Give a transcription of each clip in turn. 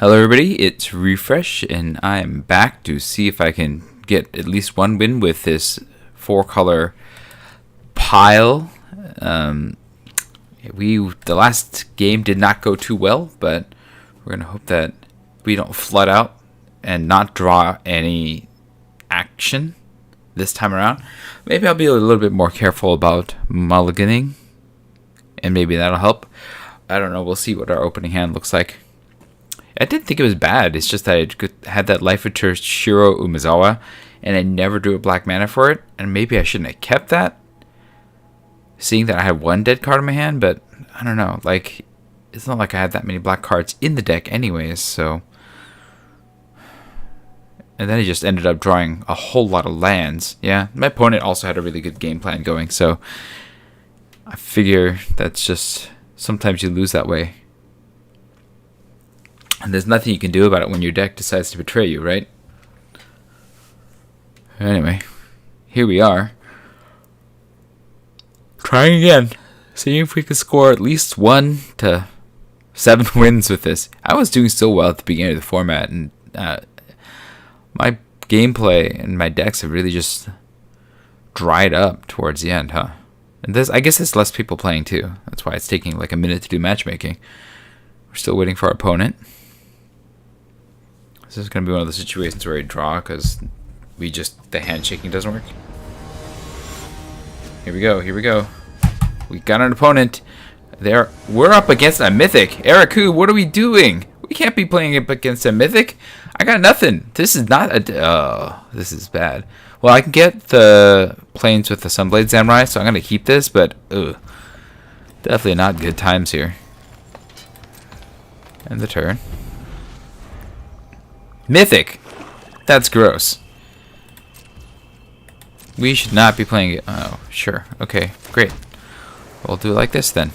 Hello everybody, it's Refresh, and I am back to see if I can get at least one win with this 4-color pile. The last game did not go too well, but we're going to hope that we don't flood out and not draw any action this time around. Maybe I'll be a little bit more careful about mulliganing, and maybe that'll help. I don't know, we'll see what our opening hand looks like. I didn't think it was bad. It's just that I had that Life of Shiro Umezawa, and I never drew a black mana for it. And maybe I shouldn't have kept that, seeing that I had one dead card in my hand. But I don't know. Like, it's not like I had that many black cards in the deck, anyways. So, and then I just ended up drawing a whole lot of lands. Yeah, my opponent also had a really good game plan going. So I figure that's just sometimes you lose that way. And there's nothing you can do about it when your deck decides to betray you, right? Anyway, here we are. Trying again. Seeing if we can score at least 1 to 7 wins with this. I was doing so well at the beginning of the format, and my gameplay and my decks have really just dried up towards the end, huh? And I guess there's less people playing too. That's why it's taking like a minute to do matchmaking. We're still waiting for our opponent. This is going to be one of the situations where we draw because the handshaking doesn't work. Here we go, here we go. We got an opponent. We're up against a mythic. Eriku, what are we doing? We can't be playing up against a mythic. I got nothing. This is not this is bad. Well, I can get the planes with the Sunblade Samurai, so I'm going to keep this, but definitely not good times here. End the turn. Mythic! That's gross. We should not be playing it. Oh, sure. Okay, great. We'll do it like this then.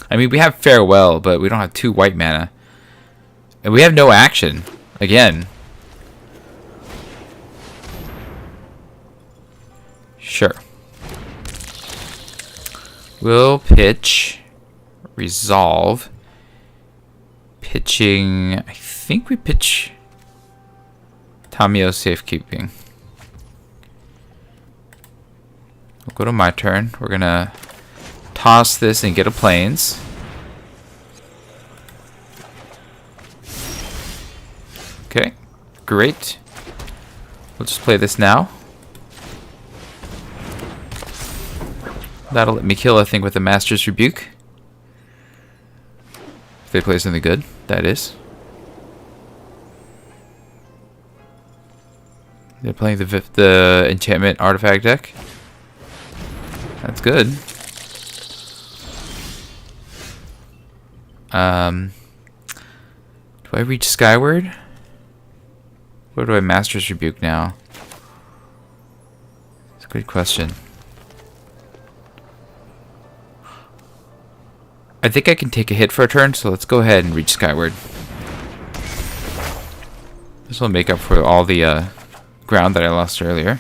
I mean, we have Farewell, but we don't have 2 white mana. And we have no action. Again. Sure. We'll pitch. Resolve. Pitching, I think we pitch Tamio Safekeeping. We'll go to my turn. We're gonna toss this and get a plains. Okay, great. We'll just play this now. That'll let me kill a thing with a Master's Rebuke. If they play something good, that is. They're playing the enchantment artifact deck. That's good. Do I reach Skyward? Where do I Master's Rebuke now? It's a good question. I think I can take a hit for a turn, so let's go ahead and reach Skyward. This will make up for all the ground that I lost earlier.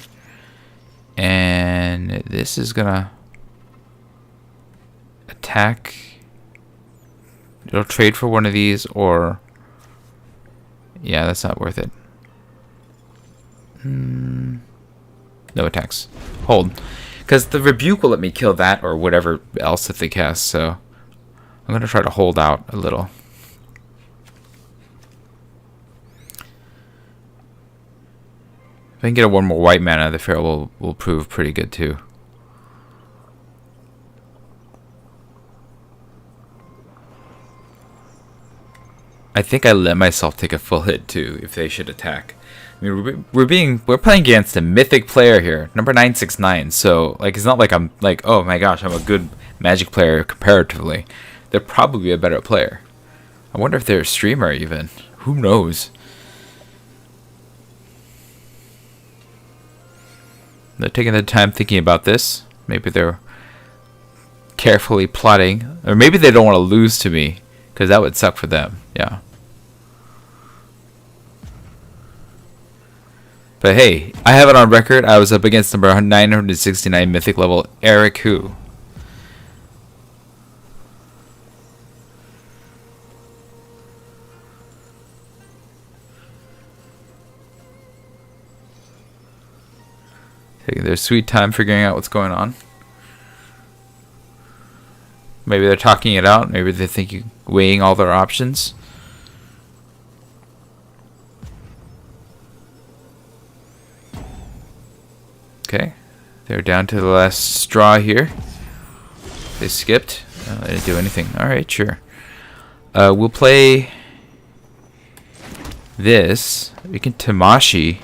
And this is gonna attack. It'll trade for one of these, or yeah, that's not worth it. No attacks. Hold, because the rebuke will let me kill that or whatever else that they cast. So I'm going to try to hold out a little. If I can get one more white mana, the Farewell will prove pretty good too. I think I let myself take a full hit too if they should attack. I mean, we're playing against a mythic player here, number 969. So like, it's not like I'm like, oh my gosh, I'm a good Magic player comparatively. They're probably a better player. I wonder if they're a streamer even. Who knows? They're taking the time thinking about this. Maybe they're carefully plotting. Or maybe they don't want to lose to me, because that would suck for them. Yeah. But hey, I have it on record. I was up against number 969 mythic level Eriku. Taking their sweet time figuring out what's going on. Maybe they're talking it out. Maybe they're thinking, weighing all their options. Okay, they're down to the last straw here. They skipped. Oh, they didn't do anything. Alright, sure. We'll play this. We can Tamashi.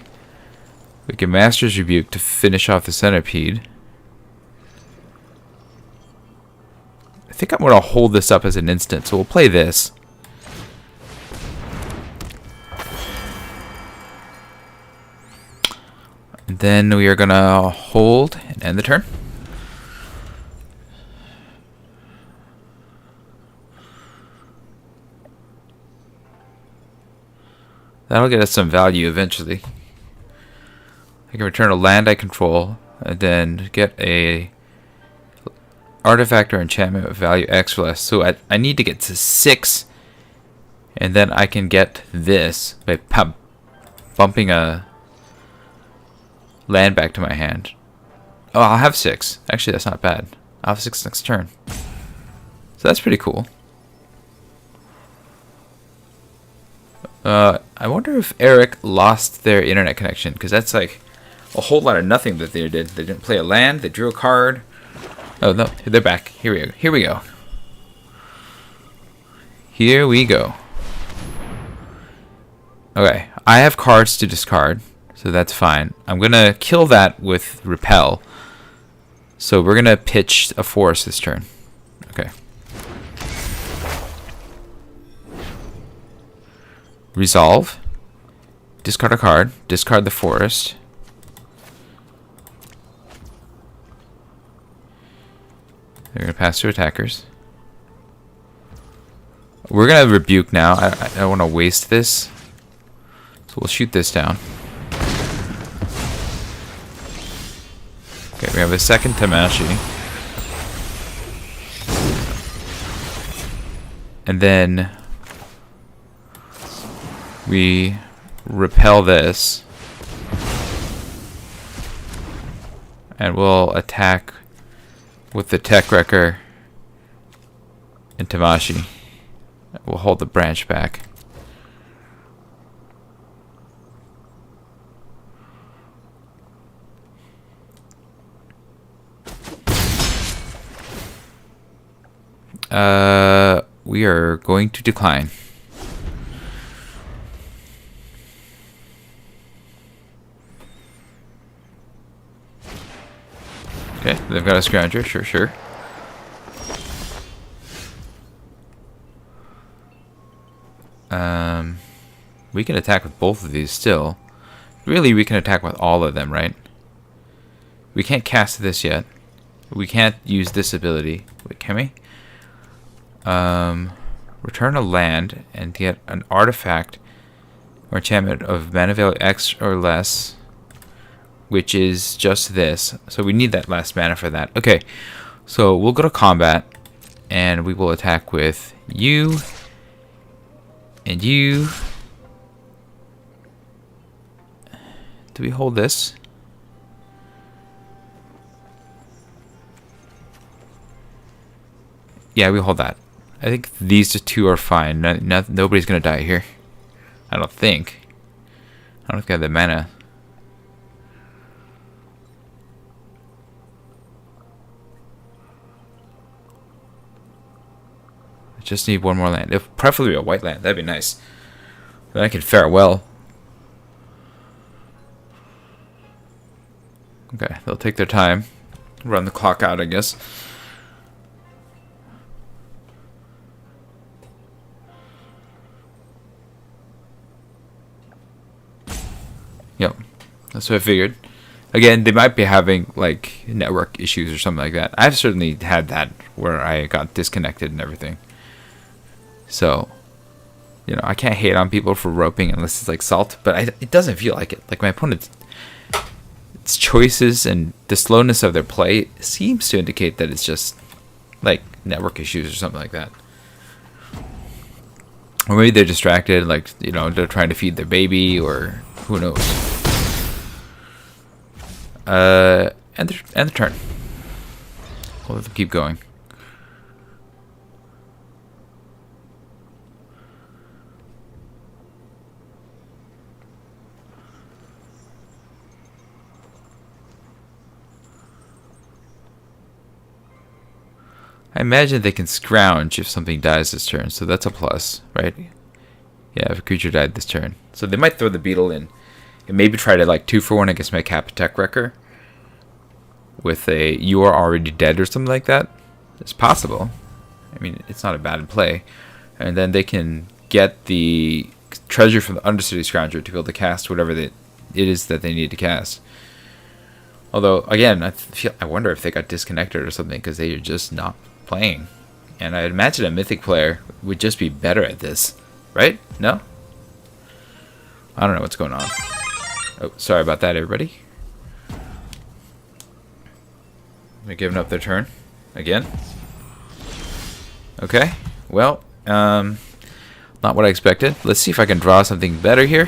We can Master's Rebuke to finish off the Centipede. I think I'm going to hold this up as an instant, so we'll play this. And then we are going to hold and end the turn. That'll get us some value eventually. I can return a land I control and then get a artifact or enchantment with value X or less. So I need to get to 6, and then I can get this by bumping a land back to my hand. Oh, I'll have 6. Actually, that's not bad. I'll have 6 next turn. So that's pretty cool. I wonder if Eric lost their internet connection, because that's like a whole lot of nothing that they did. They didn't play a land, they drew a card. Oh no, they're back. Here we go. Here we go. Here we go. Okay, I have cards to discard, so that's fine. I'm gonna kill that with repel. So we're gonna pitch a forest this turn. Okay. Resolve. Discard a card. Discard the forest. They're going to pass to attackers. We're going to rebuke now. I don't want to waste this. So we'll shoot this down. Okay, we have a second Tamashi. And then we repel this. And we'll attack with the Tech Wrecker and Tamashi. We'll hold the branch back. We are going to decline. Okay, they've got a Scrounger, sure. We can attack with both of these still. Really, we can attack with all of them, right? We can't cast this yet. We can't use this ability. Wait, can we? Return a land and get an artifact or enchantment of mana value X or less, which is just this. So we need that last mana for that. Okay, so we'll go to combat, and we will attack with you and you. Do we hold this? Yeah, we hold that. I think these two are fine. Nobody's gonna die here. I don't think. I don't think I have the mana. I just need one more land. If preferably a white land, that'd be nice. Then I can fare well. Okay, they'll take their time. Run the clock out, I guess. Yep, that's what I figured. Again, they might be having like network issues or something like that. I've certainly had that where I got disconnected and everything. So, you know, I can't hate on people for roping unless it's like salt, but it doesn't feel like it. Like my opponent's choices and the slowness of their play seems to indicate that it's just like network issues or something like that. Or maybe they're distracted, like, you know, they're trying to feed their baby, or who knows. End the turn. We'll let them keep going. I imagine they can scrounge if something dies this turn, so that's a plus, right? Yeah, if a creature died this turn. So they might throw the beetle in and maybe try to like 2-for-1 against my Capitec Wrecker with a you are already dead or something like that. It's possible. I mean, it's not a bad play. And then they can get the treasure from the Undercity Scrounger to be able to cast whatever it is that they need to cast. Although, again, I wonder if they got disconnected or something because they are just not playing. And I imagine a Mythic player would just be better at this. Right? No? I don't know what's going on. Oh, sorry about that, everybody. They're giving up their turn. Again. Okay. Well, not what I expected. Let's see if I can draw something better here.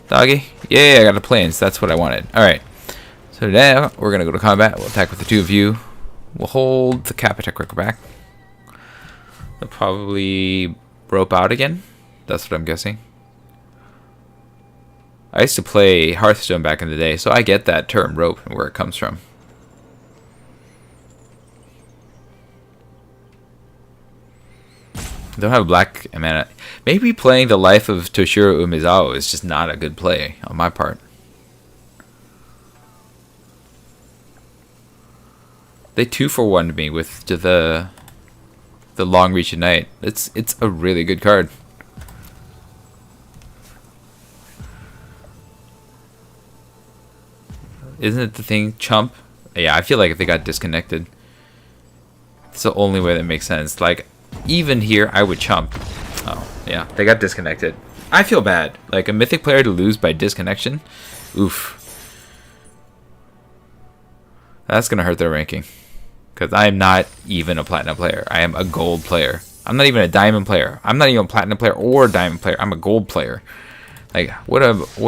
Doggy? Yeah, I got a plains. That's what I wanted. Alright. So now, we're going to go to combat. We'll attack with the two of you. We'll hold the Capitec Wrecker back. They'll probably rope out again. That's what I'm guessing. I used to play Hearthstone back in the day, so I get that term, rope, and where it comes from. Don't have a black mana. Maybe playing the Life of Toshiro Umezawa is just not a good play on my part. They 2-for-1 me with the Long Reach at Night. It's a really good card. Isn't it the thing, chump? Yeah, I feel like if they got disconnected, it's the only way that makes sense. Like, even here, I would chump. Oh, yeah, they got disconnected. I feel bad. Like, a Mythic player to lose by disconnection? Oof. That's going to hurt their ranking. Because I am not even a Platinum player. I am a Gold player. I'm not even a Diamond player. I'm not even a Platinum player or a Diamond player. I'm a Gold player. Like, what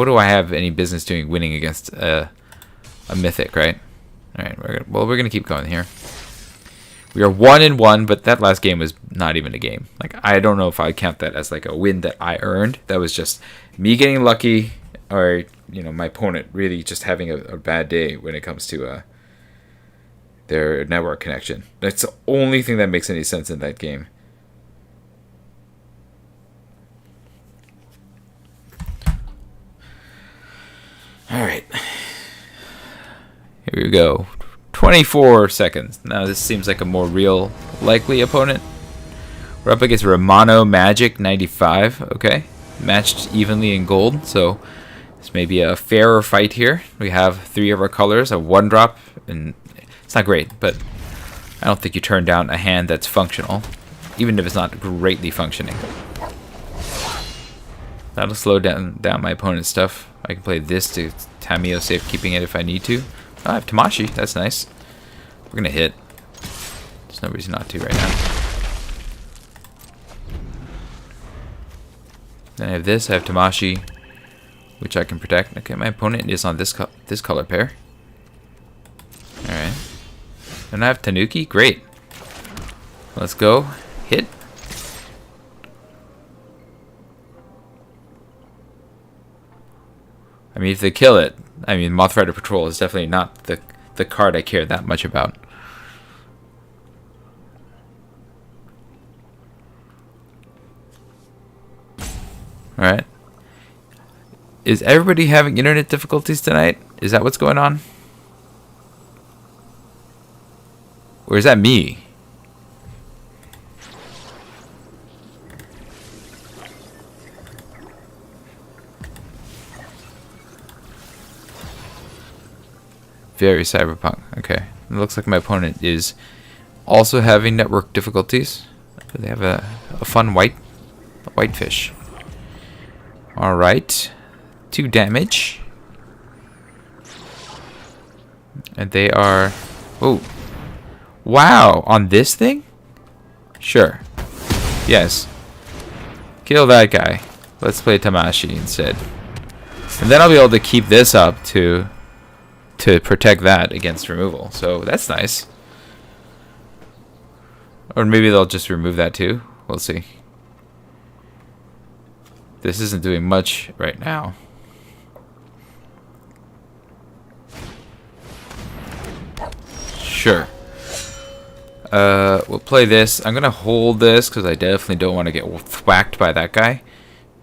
do I have any business doing winning against a Mythic, right? Alright, we're gonna keep going here. We are 1-1, but that last game was not even a game. Like, I don't know if I count that as like a win that I earned. That was just me getting lucky, or, you know, my opponent really just having a bad day when it comes to their network connection. That's the only thing that makes any sense in that game. Alright. Here we go. 24 seconds. Now this seems like a more real likely opponent. We're up against Romano Magic 95. Okay. Matched evenly in gold. So this may be a fairer fight here. We have 3 of our colors, a 1-drop, and it's not great, but I don't think you turn down a hand that's functional, even if it's not greatly functioning. That'll slow down my opponent's stuff. I can play this to Tamiyo safekeeping it if I need to. Oh, I have Tamashi. That's nice. We're going to hit. There's no reason not to right now. Then I have this. I have Tamashi, which I can protect. Okay, my opponent is on this color pair. Alright. And I have Tanuki. Great. Let's go. Hit. I mean, if they kill it, I mean, Mothrider Patrol is definitely not the card I care that much about. Alright. Is everybody having internet difficulties tonight? Is that what's going on? Or is that me? Very cyberpunk. Okay. It looks like my opponent is also having network difficulties. They have a fun whitefish. Alright. 2 damage. And they are... Oh. Wow. On this thing? Sure. Yes. Kill that guy. Let's play Tamashi instead. And then I'll be able to keep this up to to protect that against removal. So that's nice. Or maybe they'll just remove that too. We'll see. This isn't doing much right now. Sure. We'll play this. I'm gonna hold this because I definitely don't want to get whacked by that guy,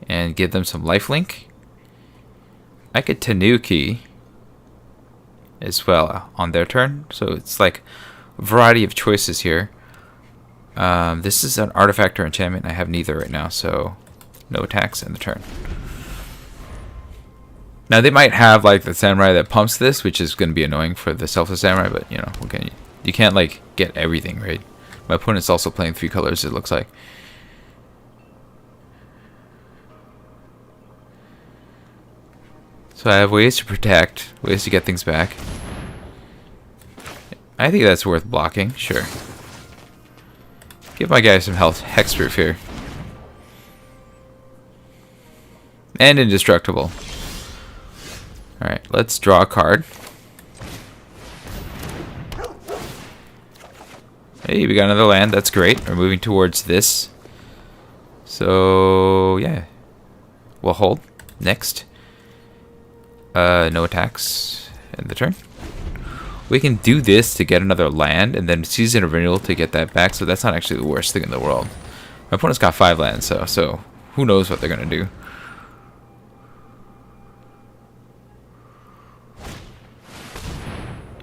and give them some lifelink. I could Tanuki as well on their turn, so it's like a variety of choices here. This is an artifact or enchantment. I have neither right now, so no attacks in the turn. Now they might have like the samurai that pumps this, which is going to be annoying for the selfless samurai, but you know, okay, you can't like get everything, right? My opponent's also playing 3 colors, it looks like. So I have ways to protect, ways to get things back. I think that's worth blocking, sure. Give my guy some health, hexproof here. And indestructible. Alright, let's draw a card. Hey, we got another land, that's great. We're moving towards this. So, yeah. We'll hold. Next. No attacks in the turn. We can do this to get another land, and then Season of Renewal to get that back, so that's not actually the worst thing in the world. My opponent's got 5 lands, so who knows what they're going to do.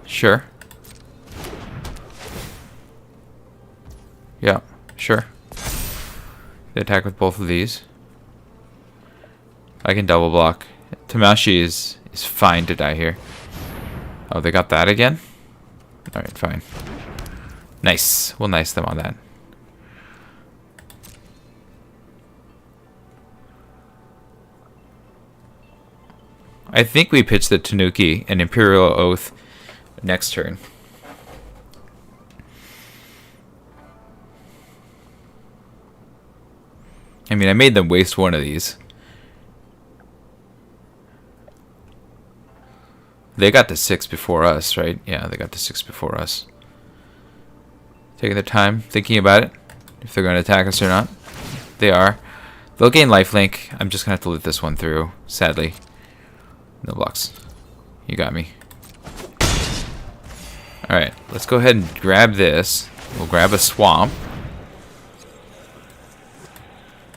Sure. Yeah, sure. They attack with both of these. I can double block. Tamashi is fine to die here. Oh, they got that again? Alright, fine. Nice. We'll nice them on that. I think we pitched the Tanuki and Imperial Oath next turn. I mean, I made them waste one of these. They got the 6 before us, right? Yeah, they got the 6 before us. Taking their time, thinking about it. If they're going to attack us or not. They are. They'll gain lifelink. I'm just going to have to let this one through, sadly. No blocks. You got me. Alright, let's go ahead and grab this. We'll grab a swamp.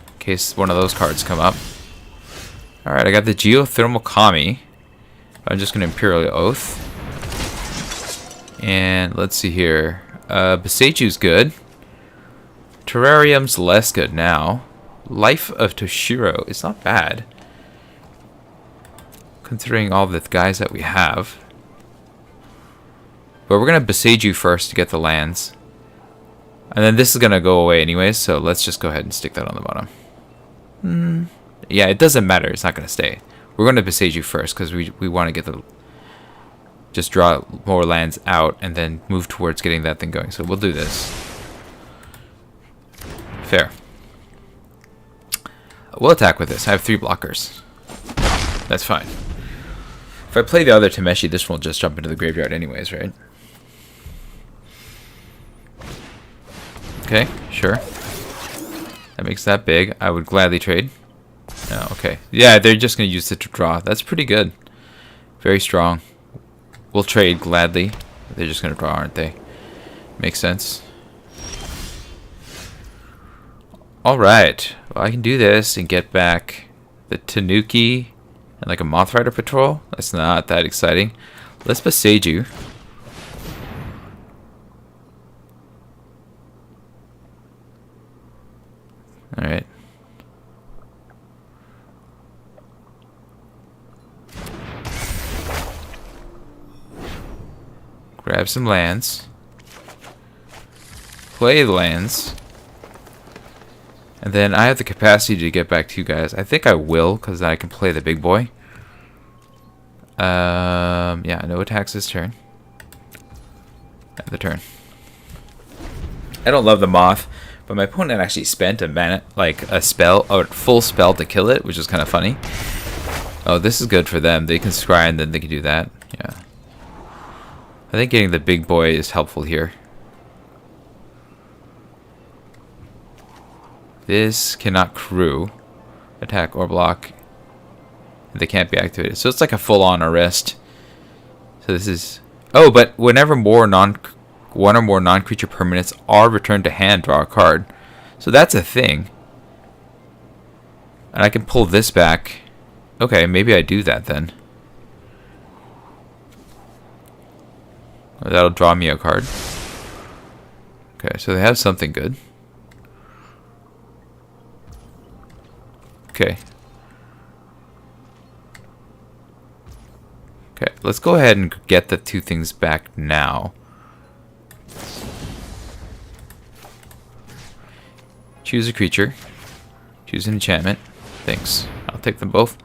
In case one of those cards come up. Alright, I got the Geothermal Kami. I'm just going to Imperial Oath. And let's see here. Beseju's good. Terrarium's less good now. Life of Toshiro is not bad, considering all the guys that we have. But we're going to Beseju first to get the lands. And then this is going to go away anyways, so let's just go ahead and stick that on the bottom. Yeah, it doesn't matter. It's not going to stay. We're going to Beseju first because we want to get the... just draw more lands out and then move towards getting that thing going. So we'll do this. Fair. We'll attack with this. I have 3 blockers. That's fine. If I play the other Tameshi, this one will just jump into the graveyard anyways, right? Okay, sure. That makes that big. I would gladly trade. Oh, okay. Yeah, they're just going to use it to draw. That's pretty good. Very strong. We'll trade gladly. They're just going to draw, aren't they? Makes sense. Alright. Well, I can do this and get back the Tanuki and like a Moth Rider Patrol. That's not that exciting. Let's Beseju. Alright. Grab some lands. Play the lands. And then I have the capacity to get back to you guys. I think I will, because then I can play the big boy. Yeah, no attacks this turn. End the turn. I don't love the Moth, but my opponent actually spent a mana, like a spell, or full spell to kill it, which is kind of funny. Oh, this is good for them. They can scry and then they can do that. Yeah. think getting the big boy is helpful here. This cannot crew, attack, or block. They can't be activated. So it's like a full-on arrest. So this is... Oh, but whenever one or more non-creature permanents are returned to hand, draw a card. So that's a thing. And I can pull this back. Okay, maybe I do that then. That'll draw me a card. Okay, so they have something good. Okay. Okay, let's go ahead and get the two things back now. Choose a creature. Choose an enchantment. Thanks. I'll take them both.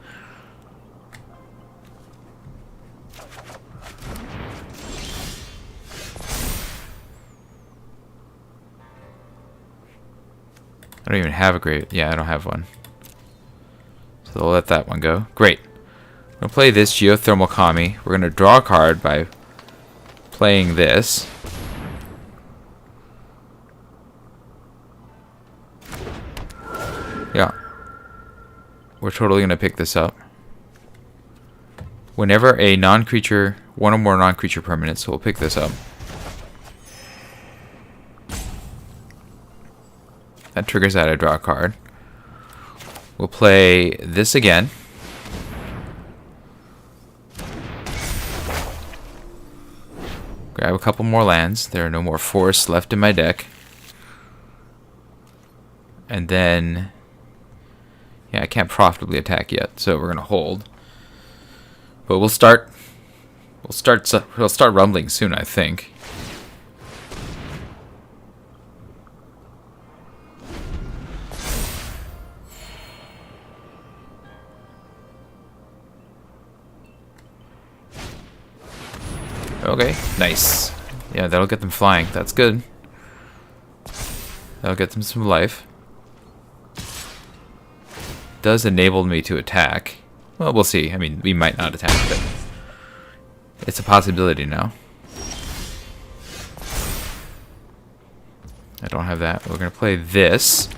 I don't even have a great... Yeah, I don't have one. So we'll let that one go. Great. I'm going to play this Geothermal Kami. We're going to draw a card by playing this. Yeah. We're totally going to pick this up. Whenever a non-creature, one or more non-creature permanents, so we'll pick this up. That triggers that I draw a card. We'll play this again. Grab a couple more lands. There are no more forests left in my deck. And then... Yeah, I can't profitably attack yet, so we're gonna hold. But we'll start rumbling soon, I think. Okay, nice. Yeah, that'll get them flying. That's good. That'll get them some life. Does enable me to attack. Well, we'll see. I mean, we might not attack, but it's a possibility now. I don't have that. We're going to play this.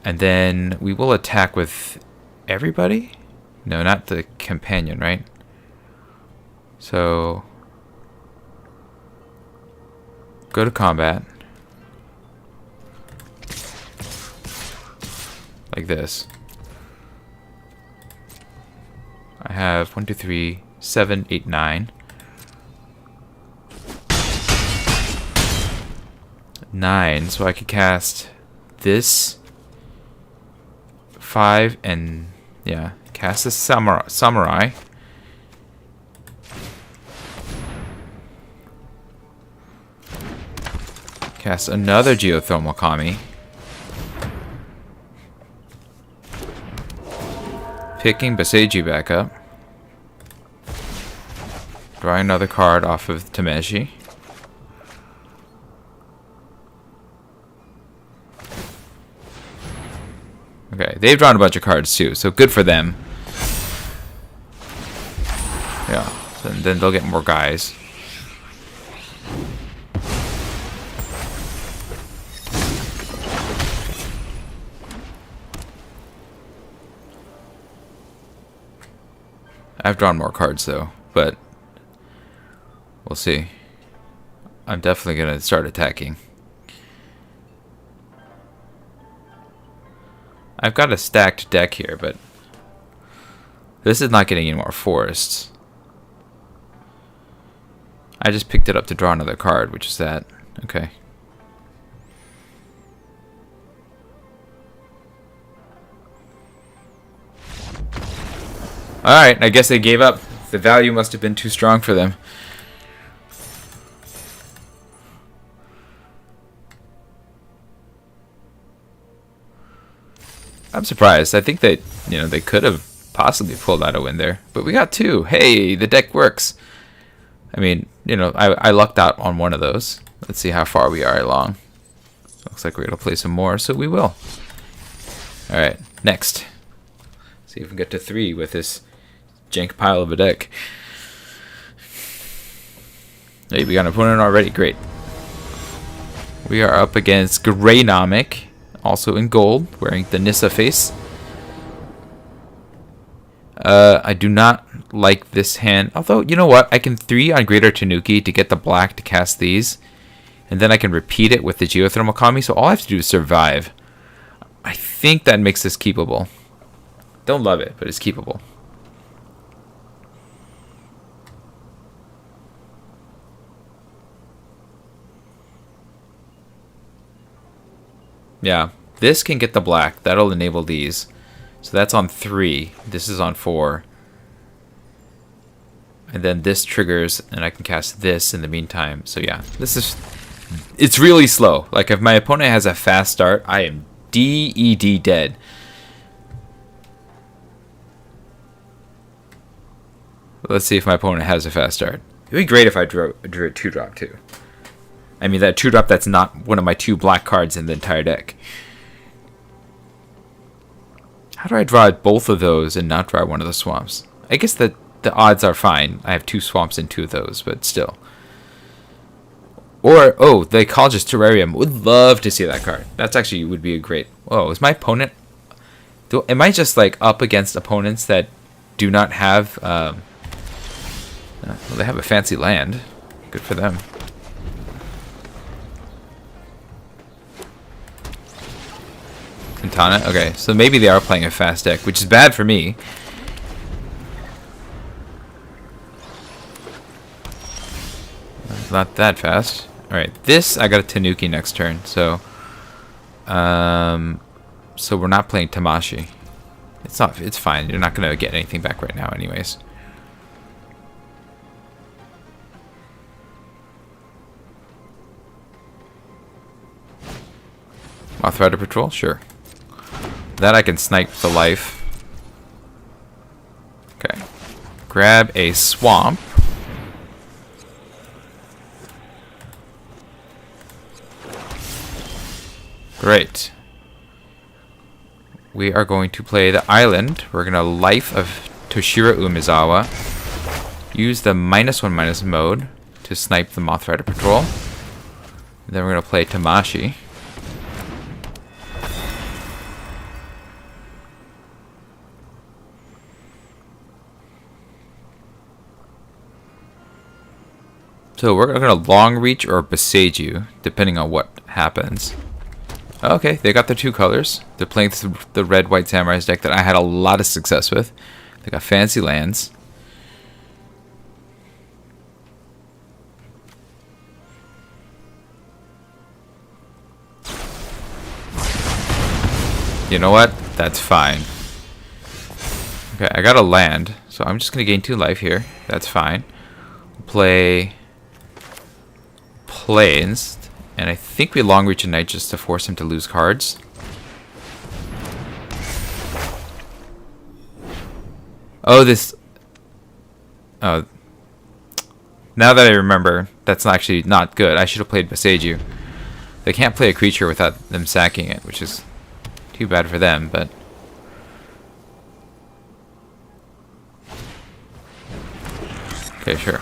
And then we will attack with everybody? No, not the companion, right? So... Go to combat. Like this. I have 1, 2, 3, 7, 8, 9. 9, so I could cast this 5 and yeah, cast this samurai. Cast another Geothermal Kami. Picking Baseji back up. Drawing another card off of Tameshi. Okay, they've drawn a bunch of cards too, so good for them. Yeah, so then they'll get more guys. I've drawn more cards though, but we'll see. I'm definitely going to start attacking. I've got a stacked deck here, but this is not getting any more forests. I just picked it up to draw another card, which is that. Okay. Alright, I guess they gave up. The value must have been too strong for them. I'm surprised. I think that, they could have possibly pulled out a win there. But we got 2. Hey, the deck works. I mean, I lucked out on one of those. Let's see how far we are along. Looks like we're going to play some more, so we will. Alright, next. See if we can get to 3 with this jank pile of a deck. Hey, we got an opponent already. Great. We are up against Greynomic, also in gold, wearing the Nissa face. I do not like this hand. Although, you know what? I can 3 on Greater Tanuki to get the black to cast these. And then I can repeat it with the Geothermal Kami. So all I have to do is survive. I think that makes this keepable. Don't love it, but it's keepable. Yeah, this can get the black. That'll enable these. So that's on 3. This is on 4. And then this triggers, and I can cast this in the meantime. So yeah, this is... It's really slow. Like, if my opponent has a fast start, I am DED dead. Let's see if my opponent has a fast start. It would be great if I drew a 2-drop too. I mean, that 2-drop that's not one of my 2 black cards in the entire deck. How do I draw both of those and not draw one of the swamps? I guess that the odds are fine. I have 2 swamps and 2 of those, but still. Or, oh, the Ecologist Terrarium. Would love to see that card. That's actually would be a great... Whoa, is my opponent... Am I just, like, up against opponents that do not have... well, they have a fancy land. Good for them. Quintana? Okay, so maybe they are playing a fast deck, which is bad for me. Not that fast. Alright, this, I got a Tanuki next turn, so... so we're not playing Tamashi. It's fine, you're not going to get anything back right now anyways. Moth Rider Patrol? Sure. That I can snipe the life. Okay. Grab a swamp. Great. We are going to play the island. We're going to Life of Toshiro Umezawa. Use the -1/- mode to snipe the Moth Rider Patrol. And then we're going to play Tamashi. So we're going to long reach or Besage you, depending on what happens. Okay, they got their 2 colors. They're playing the red-white Samurais deck that I had a lot of success with. They got fancy lands. You know what? That's fine. Okay, I got a land, so I'm just going to gain 2 life here. That's fine. Play Plains. And I think we long reach a knight just to force him to lose cards. Oh, this... Oh. Now that I remember, that's actually not good. I should have played Beseiju. They can't play a creature without them sacking it, which is too bad for them, but... Okay, sure.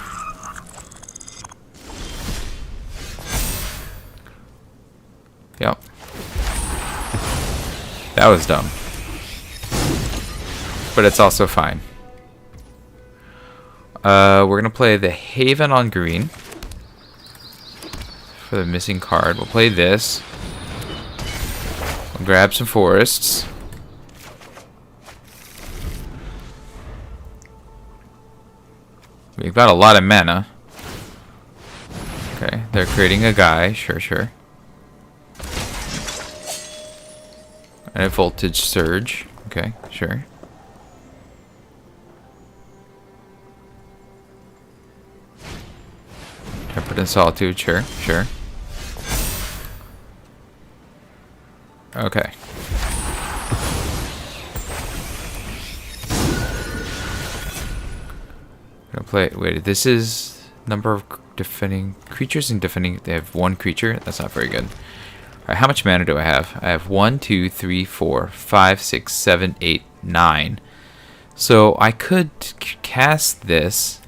Yep. That was dumb. But it's also fine. We're going to play the Haven on green. For the missing card. We'll play this. We'll grab some forests. We've got a lot of mana. Okay, they're creating a guy. Sure, sure. And a voltage surge. Okay, sure. Tempered and Solitude, sure, sure. Okay. Gonna play. Wait, this is number of defending creatures and defending. They have 1 creature. That's not very good. Alright, how much mana do I have? I have 1, 2, 3, 4, 5, 6, 7, 8, 9. So I could cast this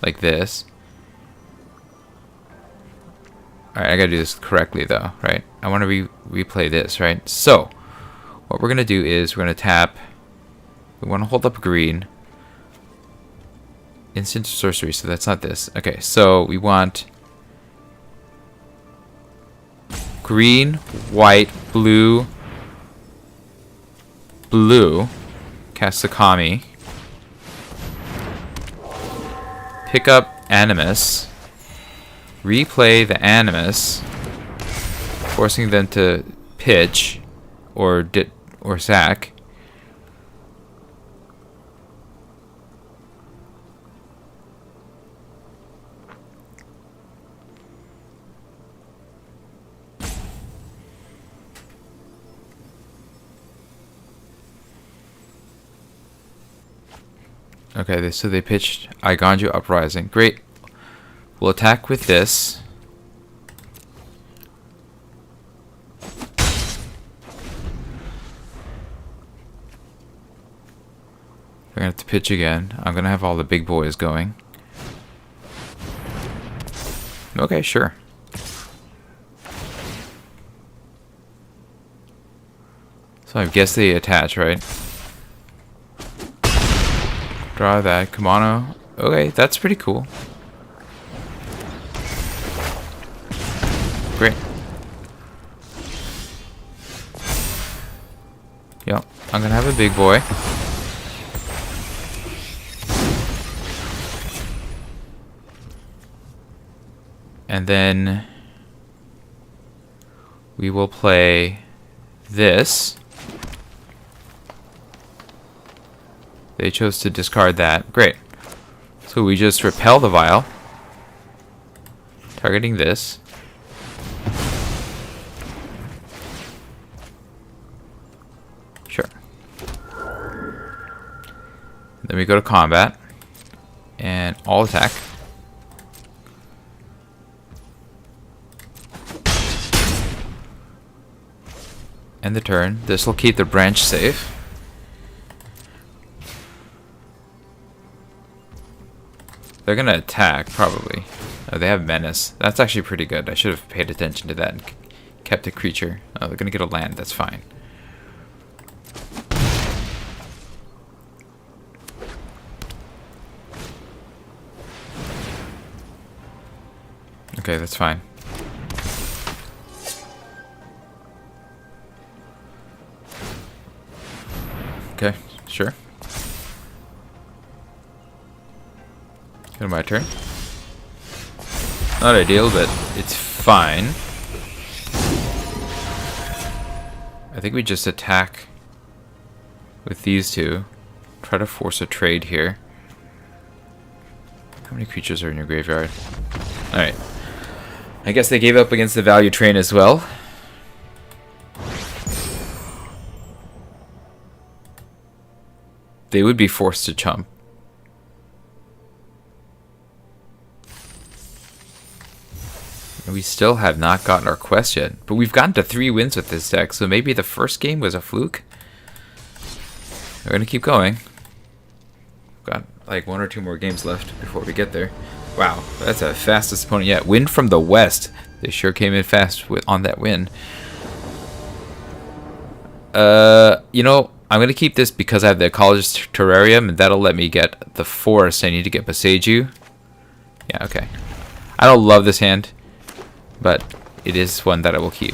like this. Alright, I gotta do this correctly though, right? I want to replay this, right? So, what we're gonna do is we're gonna tap. We want to hold up green. Instant sorcery, so that's not this. Okay, so we want green, white, blue, blue. Cast the Kami. Pick up Animus. Replay the Animus, forcing them to pitch or sack. Okay, so they pitched Aiganju Uprising. Great. We'll attack with this. We're gonna have to pitch again. I'm gonna have all the big boys going. Okay, sure. So I guess they attach, right? Draw that. Kimono. Okay, that's pretty cool. Great. Yep, I'm gonna have a big boy. And then we will play this. They chose to discard that. Great. So we just repel the vial, targeting this. Sure. Then we go to combat and all attack. End the turn. This will keep the branch safe. They're gonna attack, probably. Oh, they have menace. That's actually pretty good. I should have paid attention to that and kept a creature. Oh, they're gonna get a land. That's fine. Okay, that's fine. Okay, sure. Go to my turn. Not ideal, but it's fine. I think we just attack with these two. Try to force a trade here. How many creatures are in your graveyard? Alright. I guess they gave up against the value train as well. They would be forced to chump. We still have not gotten our quest yet, but we've gotten to 3 wins with this deck, so maybe the first game was a fluke. We're gonna keep going. Got like 1 or 2 more games left before we get there. Wow, that's the fastest opponent yet. Win from the west. They sure came in fast on that win. You know, I'm gonna keep this because I have the Ecologist Terrarium, and that'll let me get the forest. I need to get Boseiju. Yeah, okay. I don't love this hand, but it is one that I will keep.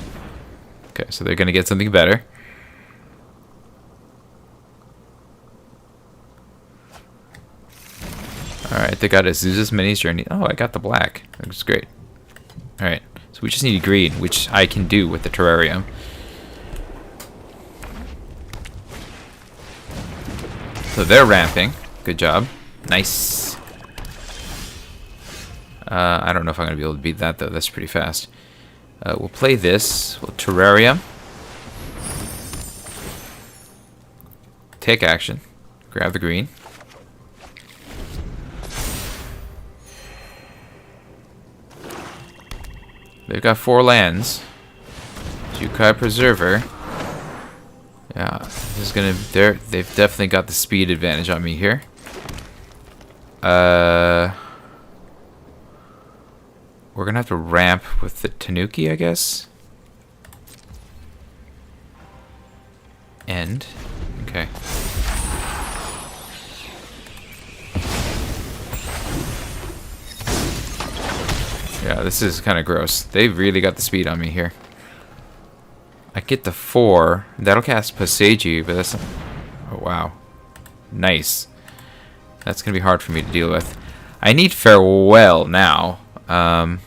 Okay, so they're gonna get something better. Alright, they got Azusa's Mini's Journey. Oh, I got the black. That's great. Alright, so we just need green, which I can do with the terrarium. So they're ramping. Good job. Nice. I don't know if I'm going to be able to beat that, though. That's pretty fast. We'll play this. We'll terrarium. Take action. Grab the green. They've got 4 lands. Jukai Preserver. Yeah, this is gonna. They've definitely got the speed advantage on me here. we're gonna have to ramp with the Tanuki, I guess. End. Okay. Yeah, this is kind of gross. They've really got the speed on me here. I get the 4. That'll cast Paseiji, but that's... Oh, wow. Nice. That's going to be hard for me to deal with. I need Farewell now. They're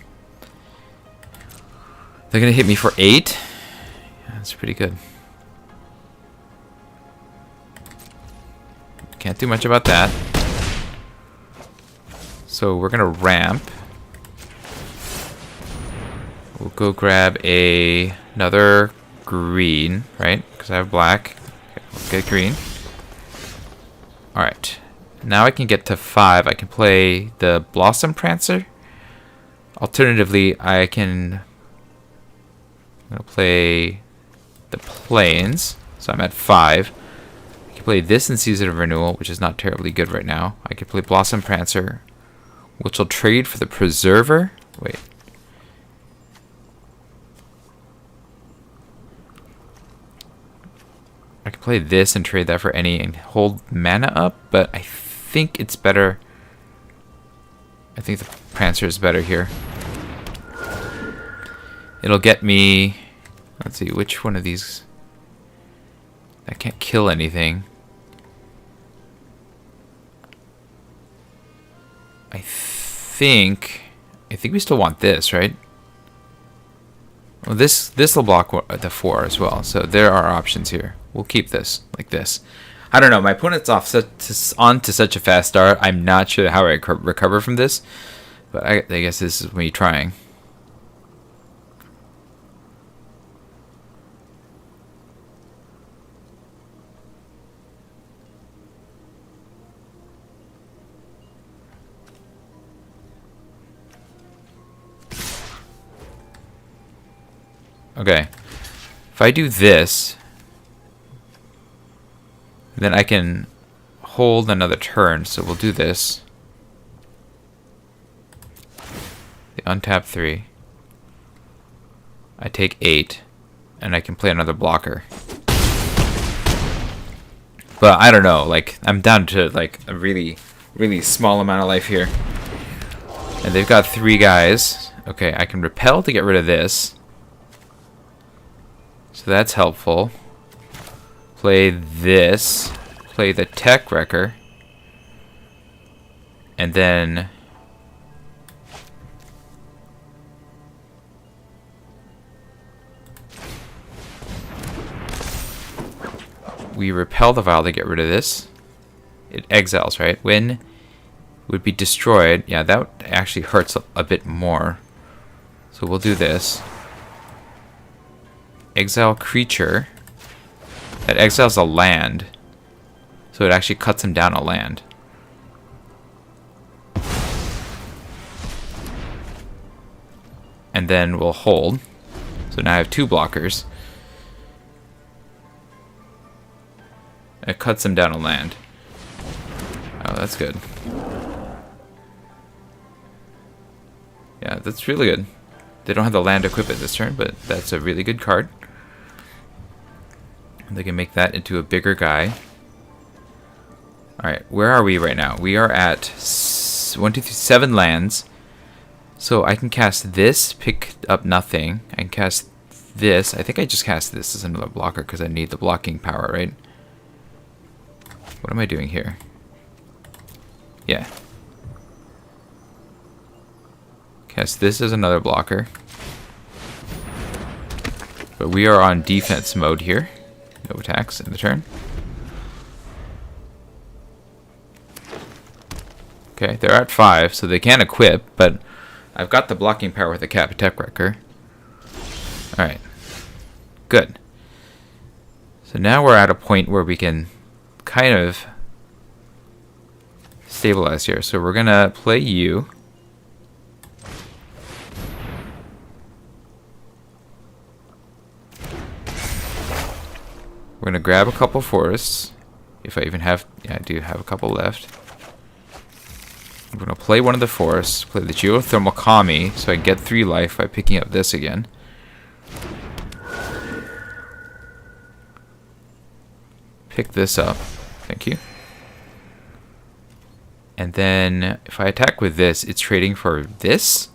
going to hit me for 8. Yeah, that's pretty good. Can't do much about that. So we're going to ramp. We'll go grab another green, right? Because I have black. Okay, we'll get green. Alright. Now I can get to 5. I can play the Blossom Prancer. Alternatively, I'm going to play the Plains. So I'm at 5. I can play this in Season of Renewal, which is not terribly good right now. I can play Blossom Prancer, which will trade for the Preserver. Wait. I can play this and trade that for any and hold mana up, but I think it's better. I think the Prancer is better here. It'll get me... Let's see, which one of these... I can't kill anything. I think we still want this, right? Well, this will block the 4 as well, so there are options here. We'll keep this like this. I don't know. My opponent's on to such a fast start. I'm not sure how I recover from this, but I guess this is me trying. Okay. If I do this, then I can hold another turn. So we'll do this. The untap 3. I take 8. And I can play another blocker. But I don't know. Like, I'm down to like a really, really small amount of life here. And they've got 3 guys. Okay, I can repel to get rid of this. So that's helpful. Play this. Play the Tech Wrecker. And then... we repel the Vial to get rid of this. It exiles, right? When it would be destroyed. Yeah, that actually hurts a bit more. So we'll do this. Exile creature. That exiles a land. So it actually cuts him down a land. And then we'll hold. So now I have 2 blockers. It cuts him down a land. Oh, that's good. Yeah, that's really good. They don't have the land equip it this turn, but that's a really good card. They can make that into a bigger guy. Alright, where are we right now? We are at 1, 2, 3, 7 lands. So I can cast this, pick up nothing. I can cast this. I think I just cast this as another blocker because I need the blocking power, right? What am I doing here? Yeah. Cast this as another blocker. But we are on defense mode here. No attacks in the turn. Okay, they're at 5, so they can equip, but I've got the blocking power with the Tech Wrecker. Alright. Good. So now we're at a point where we can kind of stabilize here. So we're going to play you. We're going to grab a couple forests. If I even have... yeah, I do have a couple left. I'm going to play one of the forests, play the geothermal Kami, so I get 3 life by picking up this again. Pick this up. Thank you. And then if I attack with this, it's trading for this?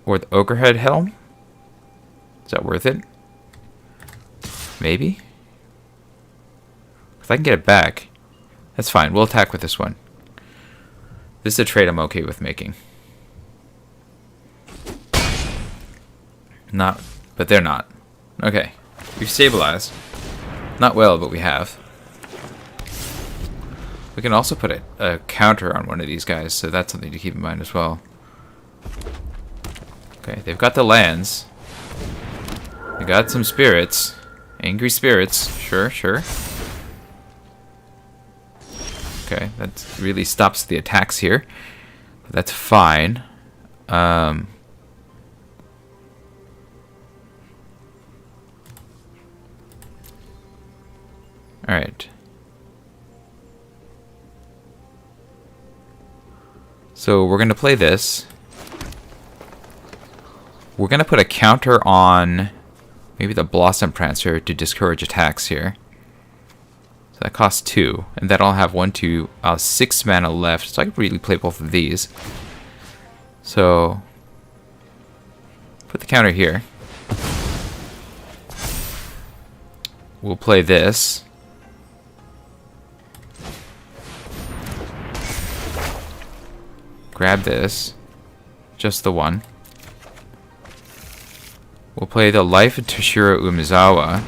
Or the Ogrehead Helm? Is that worth it? Maybe? If I can get it back, that's fine. We'll attack with this one. This is a trade I'm okay with making. Not, but they're not. Okay. We've stabilized. Not well, but we have. We can also put a counter on one of these guys, so that's something to keep in mind as well. Okay, they've got the lands. They got some spirits. Angry spirits. Sure, sure. Okay, that really stops the attacks here. That's fine. Alright. So we're going to play this. We're going to put a counter on maybe the Blossom Prancer to discourage attacks here. So that costs 2. And then I'll have 1, 2, 6 mana left. So I could really play both of these. So put the counter here. We'll play this. Grab this. Just the one. We'll play the Life of Toshiro Umezawa.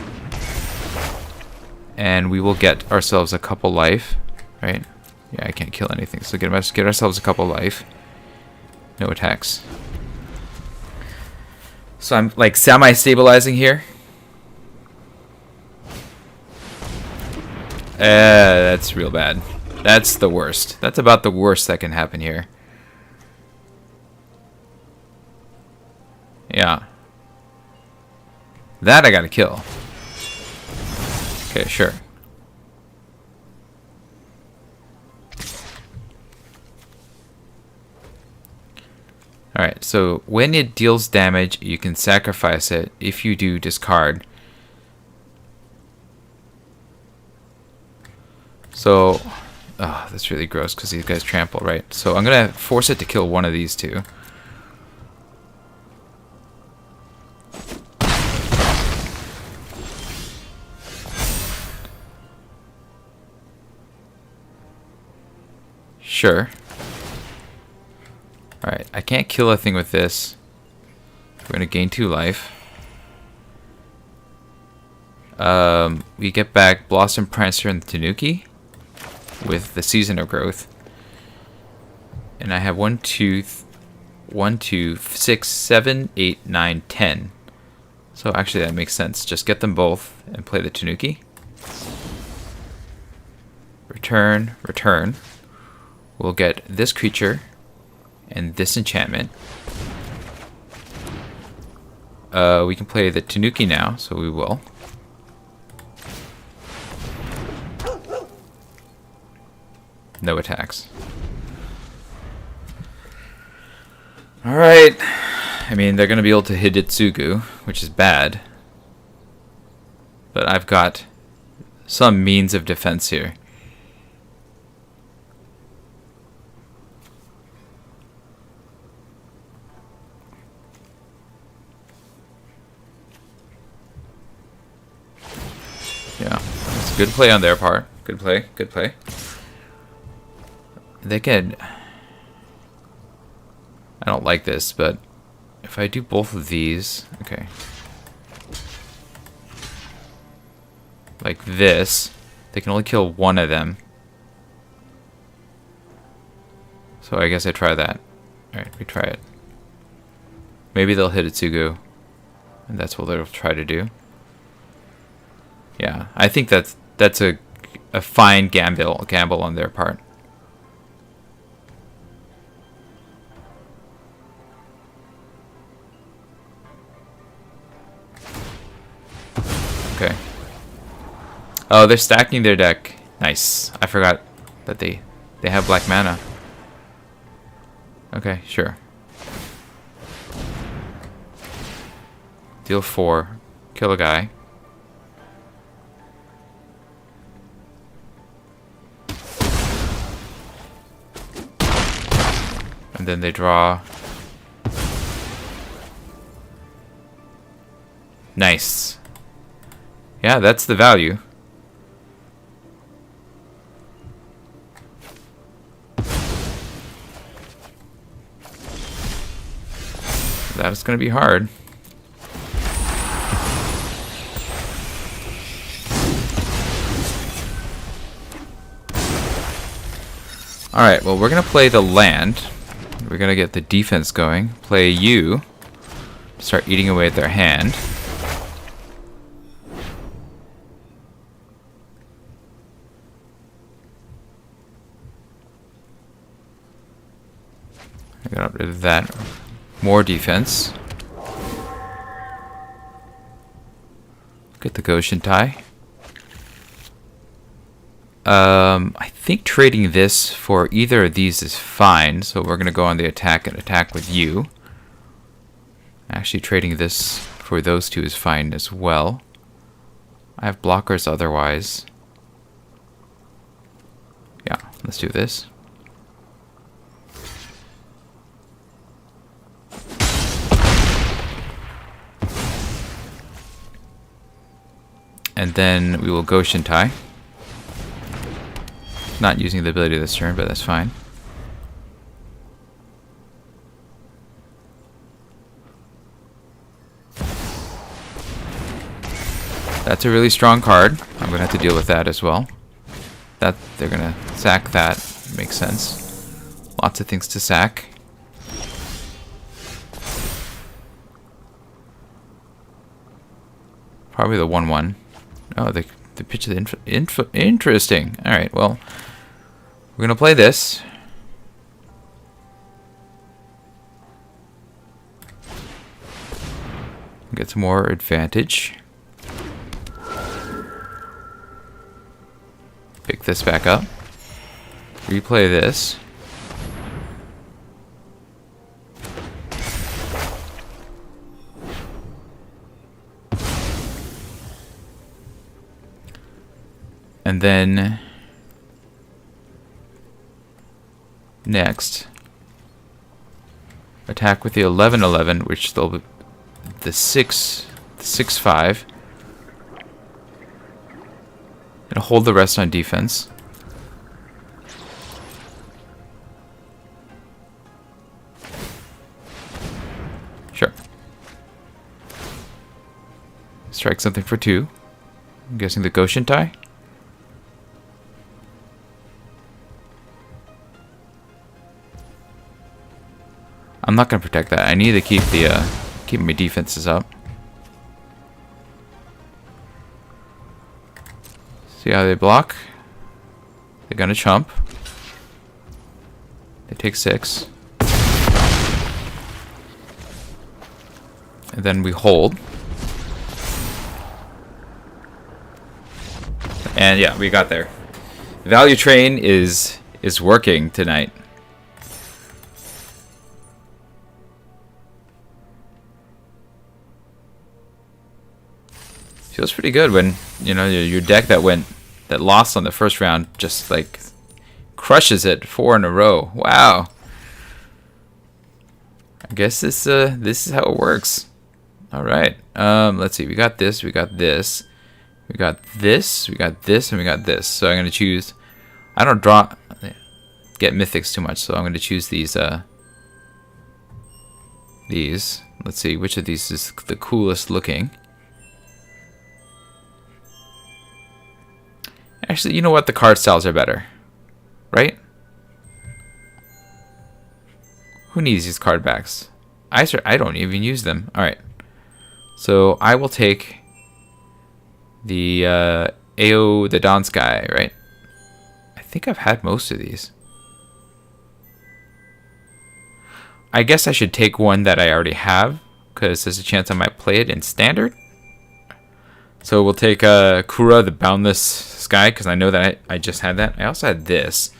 And we will get ourselves a couple life. Right? Yeah, I can't kill anything. So get ourselves a couple life. No attacks. So I'm like semi-stabilizing here. That's real bad. That's the worst. That's about the worst that can happen here. Yeah. That I gotta kill. Okay, sure. Alright, so when it deals damage, you can sacrifice it. If you do, discard. So, oh, that's really gross because these guys trample, right? So I'm gonna force it to kill one of these two. Sure. Alright, I can't kill a thing with this. We're gonna gain 2 life. We get back Blossom Prancer and the Tanuki with the Season of Growth. And I have 1, 2, 6, 7, 8, 9, 10. So actually that makes sense. Just get them both and play the Tanuki. Return, return. We'll get this creature and this enchantment. We can play the Tanuki now, so we will. No attacks. Alright. I mean, they're going to be able to hit Hitsugu, which is bad. But I've got some means of defense here. Yeah, it's a good play on their part. Good play, good play. They can... I don't like this, but if I do both of these... Okay. Like this, they can only kill one of them. So I guess I try that. Alright, we try it. Maybe they'll hit Itsugu, and that's what they'll try to do. Yeah, I think that's a fine gamble on their part. Okay. Oh, they're stacking their deck. Nice. I forgot that they have black mana. Okay, sure. Deal 4. Kill a guy. And then they draw. Nice. Yeah, that's the value. That is going to be hard. Alright, well, we're going to play the land. We're going to get the defense going. Play you. Start eating away at their hand. I got rid of that. More defense. Get the Goshen tie. I think trading this for either of these is fine, so we're going to go on the attack and attack with you. Actually, trading this for those two is fine as well. I have blockers otherwise. Yeah, let's do this. And then we will Goshen tie. Not using the ability this turn, but that's fine. That's a really strong card. I'm gonna have to deal with that as well. That they're gonna sack that. Makes sense. Lots of things to sack. Probably the 1/1. Oh, the pitch of the interesting. All right, well, we're gonna play this. Get some more advantage. Pick this back up. Replay this. And then next, attack with the 11/11, which they'll be the 6/5, and hold the rest on defense. Sure. Strike something for 2. I'm guessing the Goshen tie. I'm not going to protect that. I need to keep the keep my defenses up. See how they block? They're going to chump. They take 6. And then we hold. And yeah, we got there. Value train is working tonight. Feels pretty good when, you know, your deck that lost on the first round just like crushes it 4 in a row. Wow. I guess this is how it works. All right. Let's see. We got this. We got this. We got this. We got this, and we got this. So I'm gonna choose. I don't get mythics too much, so I'm gonna choose these. These. Let's see which of these is the coolest looking. Actually, you know what? The card styles are better. Right? Who needs these card backs? I don't even use them. Alright. So I will take the AO the Dawn Sky, right? I think I've had most of these. I guess I should take one that I already have, because there's a chance I might play it in Standard. So we'll take Kura, the Boundless Sky, because I know that I just had that. I also had this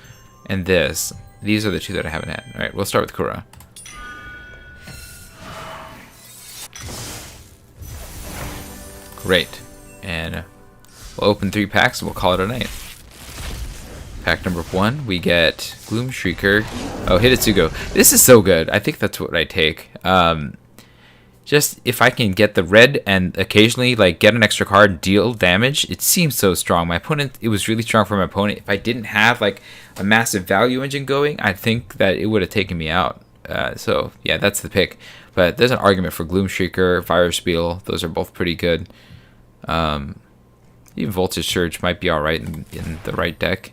and this. these are the two that I haven't had. All right, we'll start with Kura. Great. And we'll open 3 packs and we'll call it a night. Pack number 1, we get Gloom Shrieker. Oh, Hidetsugo. This is so good. I think that's what I take. Just if I can get the red and occasionally like get an extra card and deal damage, it seems so strong. My opponent, it was really strong for my opponent. If I didn't have like a massive value engine going, I think that it would have taken me out. So yeah, that's the pick. But there's an argument for Gloom Shrieker, Fire Spiel. Those are both pretty good. Even Voltage Surge might be alright in the right deck.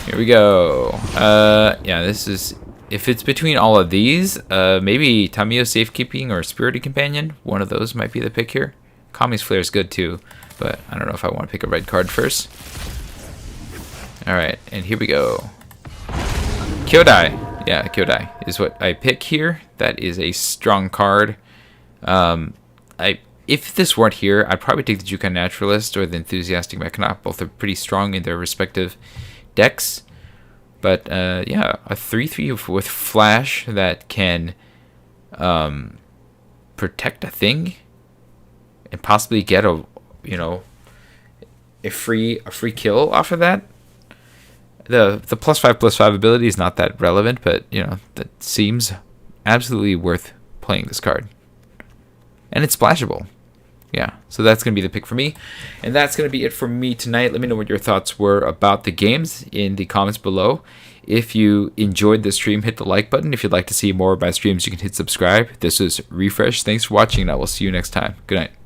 Here we go. Yeah, this is... If it's between all of these, maybe Tamiyo Safekeeping or Spirited Companion. One of those might be the pick here. Kami's Flare is good too, but I don't know if I want to pick a red card first. Alright, and here we go. Kyodai. Yeah, Kyodai is what I pick here. That is a strong card. If this weren't here, I'd probably take the Jukai Naturalist or the Enthusiastic Mechanaut. Both are pretty strong in their respective decks. But yeah, a 3/3 with Flash that can protect a thing and possibly get a free kill off of that. The +5/+5 ability is not that relevant, but that seems absolutely worth playing this card. And it's splashable. Yeah, so that's going to be the pick for me. And that's going to be it for me tonight. Let me know what your thoughts were about the games in the comments below. If you enjoyed the stream, hit the like button. If you'd like to see more of my streams, you can hit subscribe. This is Refresh. Thanks for watching, and I will see you next time. Good night.